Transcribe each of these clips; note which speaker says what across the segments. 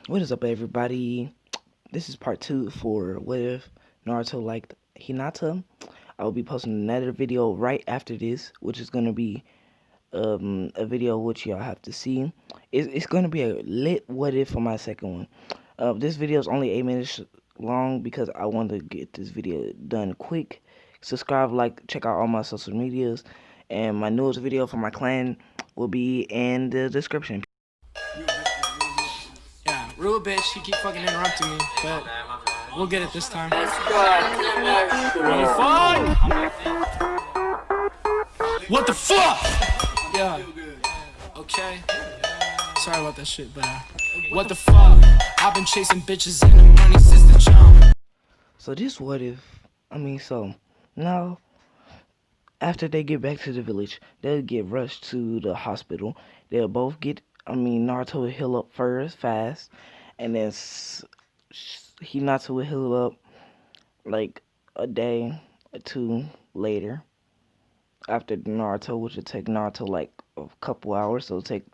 Speaker 1: What is up, everybody? This is part 2 for What If Naruto Liked Hinata. I will be posting another video right after this, which is going to be a video which y'all have to see. It's going to be a lit What If for my second one. This video is only 8 minutes long because I want to get this video done quick. Subscribe, like, check out all my social medias, and my newest video for my clan will be in the description.
Speaker 2: Yeah, real bitch, he keep fucking interrupting me, but we'll get it this time. What the fuck? Yeah. Okay. Sorry about that shit, but what the fuck? I've been chasing bitches in the money since the jump.
Speaker 1: So this What If, so now after they get back to the village, they'll get rushed to the hospital. They'll both get, Naruto will heal up first, fast, and then Hinata will heal up like a day or two later. After Naruto, which would take Naruto like a couple hours, so it'll take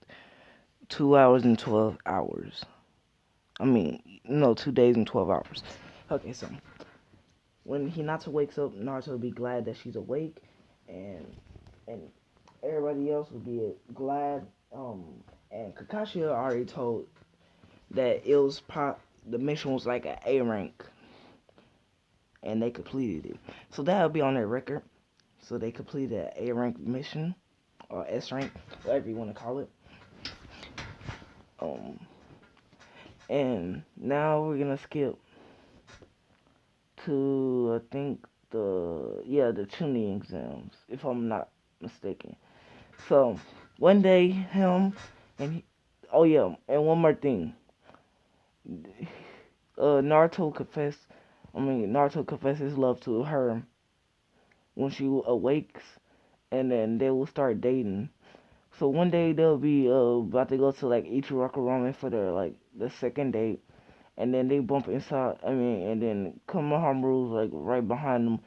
Speaker 1: 2 hours and 12 hours. No, 2 days and 12 hours. Okay, so when Hinata wakes up, Naruto will be glad that she's awake, and and everybody else will be glad. And Kakashi already told that the mission was like an A rank, and they completed it. So that'll be on their record. So they completed an A rank mission or S rank, whatever you want to call it. Um, and now we're gonna skip to I think the tuning exams, if I'm not mistaken. So one day him and he, oh yeah, and one more thing. Naruto confessed his love to her when she awakes, and then they will start dating. So one day they'll be about to go to like Ichiraku Ramen for their like the second date, and then they bump inside. And then Konohamaru's like right behind them,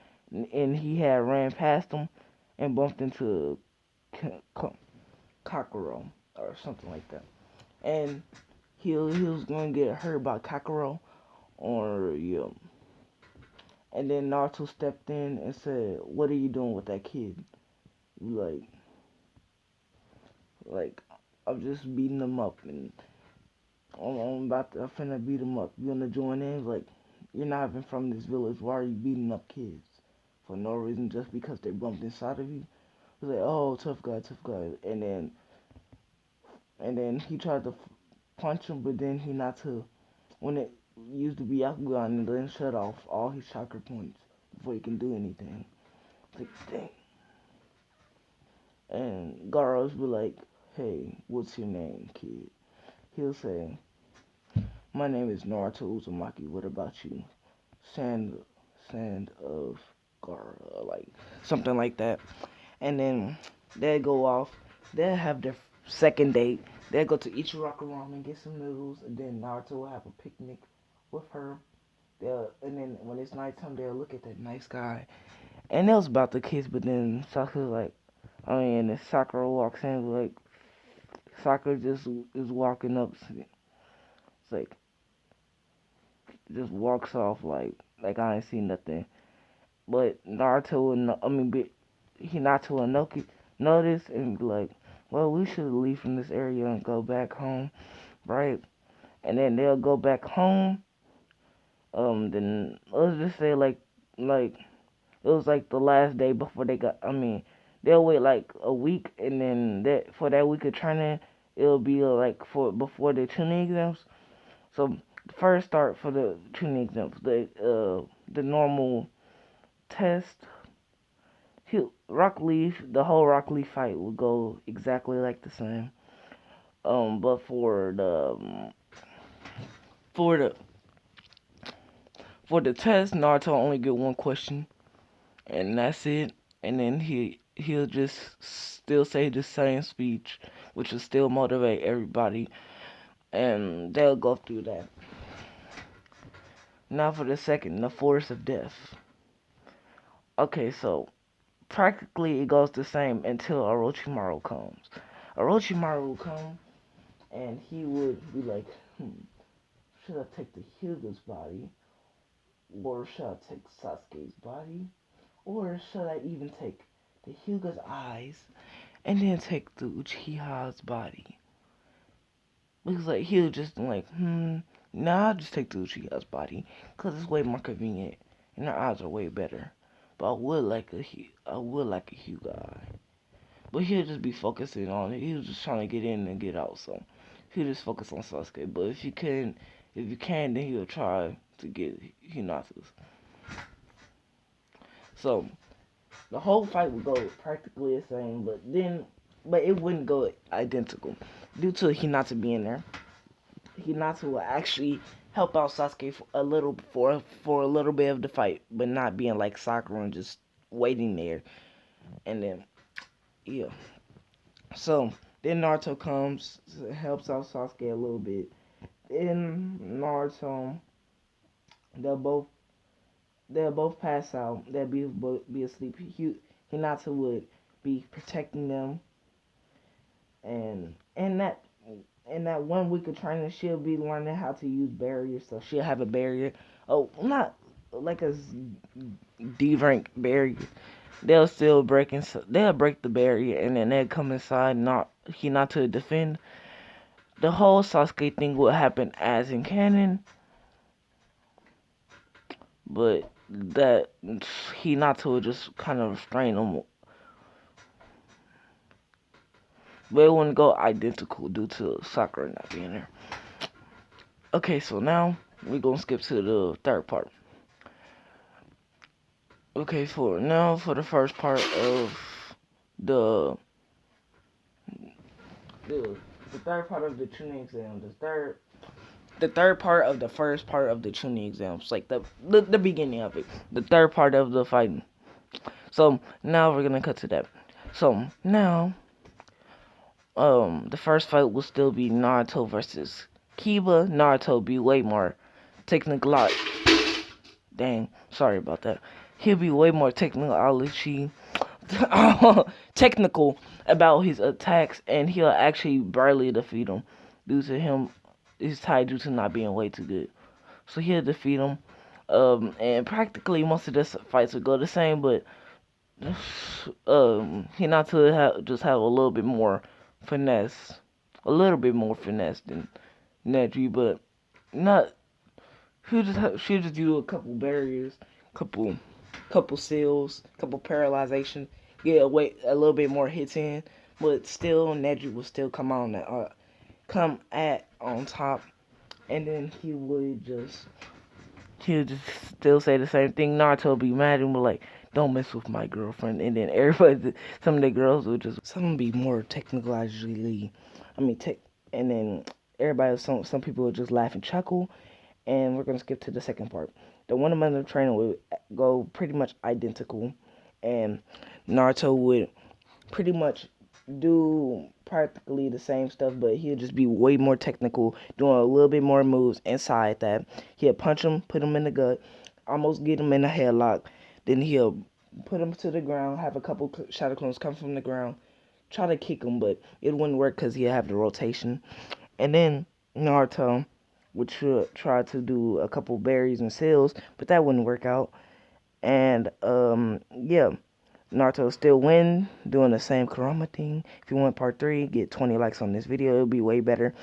Speaker 1: and he had ran past them and bumped into Kakuro or something like that, and he was gonna get hurt by Kakuro, or yeah. And then Naruto stepped in and said, "What are you doing with that kid?" Like, like I'm just beating them up, and I'm finna beat them up. You wanna join in? Like, you're not even from this village. Why are you beating up kids for no reason, just because they bumped inside of you? He's like, "Oh, tough guy, tough guy." And then he tried to punch him, but then he not to when it used to be Byakugan, and then shut off all his chakra points before he can do anything. It's like, dang. And Garos be like, "Hey, what's your name, kid?" He'll say, "My name is Naruto Uzumaki. What about you?" Sand, sand of Gara, like something like that. And then they go off. They'll have their second date. They'll go to Ichiraku Ramen, get some noodles, and then Naruto will have a picnic with her. And then when it's nighttime, they'll look at that nice guy. And they was about to kiss, but then Sakura like, and then Sakura walks in, like, Sakura just is walking up. It's like, just walks off like I ain't seen nothing. But Naruto and Hinata and Noki notice and be like, well, we should leave from this area and go back home, right? And then they'll go back home. Then let's just say like it was like the last day before they got. They'll wait like a week, and then that for that week of training, it'll be like for before the tuning exams. So first start for the tuning exams, the normal test. The whole Rock Lee fight will go exactly like the same. But for the for the test, Naruto only get one question, and that's it. And then he'll just still say the same speech, which will still motivate everybody, and they'll go through that. Now for the second, the force of death. Okay, so practically it goes the same until Orochimaru comes. Orochimaru will come, and he would be like, Should I take the Hyuga's body? Or should I take Sasuke's body? Or should I even take the Hyuga's eyes and then take the Uchiha's body? Because like he was just like, nah, I'll just take the Uchiha's body because it's way more convenient and their eyes are way better. But I would like a Hyuga eye. But he'll just be focusing on it. He was just trying to get in and get out, so he'll just focus on Sasuke. But if you can, then he'll try to get Hinata's. So the whole fight would go practically the same, but it wouldn't go identical due to Hinata being there. Hinata will actually help out Sasuke for a little bit of the fight, but not being like Sakura and just waiting there. And then yeah, so then Naruto comes, helps out Sasuke a little bit. Then Naruto, they'll both they'll both pass out. They'll be asleep. Hinata would be protecting them, and in that 1 week of training, she'll be learning how to use barriers. So she'll have a barrier. Oh, not like a D rank barrier. They'll still they'll break the barrier, and then they'll come inside. Not Hinata to defend. The whole Sasuke thing will happen as in canon, but that Hinata will just kind of restrain them. But it wouldn't go identical due to Sakura not being there. Okay, so now we're gonna skip to the third part. Okay, for the first part of the the the third part of the tuning exam, the third part of the first part of the tuning exams, like the beginning of it, the third part of the fighting. So now we're gonna cut to that. So now, the first fight will still be Naruto versus Kiba. Naruto be way more technical. Dang, sorry about that. He'll be way more technical about his attacks, and he'll actually barely defeat him due to his tied due to not being way too good. So he'll defeat him. And practically most of the fights will go the same, but Hinata just have a little bit more finesse, a little bit more finesse than Neji, but not. She'll just do a couple barriers, couple seals, couple paralyzation, get a little bit more hits in, but still Neji will still come at on top, and then he'll just still say the same thing. Naruto will be mad and be like, "Don't mess with my girlfriend," and then some of the girls will just some will be more technologically, tech, and then some people will just laugh and chuckle. And we're going to skip to the second part. The 1 month of training will go pretty much identical, and Naruto would pretty much do practically the same stuff, but he'll just be way more technical, doing a little bit more moves inside that. He'll punch him, put him in the gut, almost get him in a headlock, then he'll put him to the ground, have a couple shadow clones come from the ground, try to kick him, but it wouldn't work because he'll have the rotation. And then Naruto would try to do a couple berries and seals, but that wouldn't work out. And yeah, Naruto still win doing the same Kurama thing. If you want part 3, get 20 likes on this video. It'll be way better.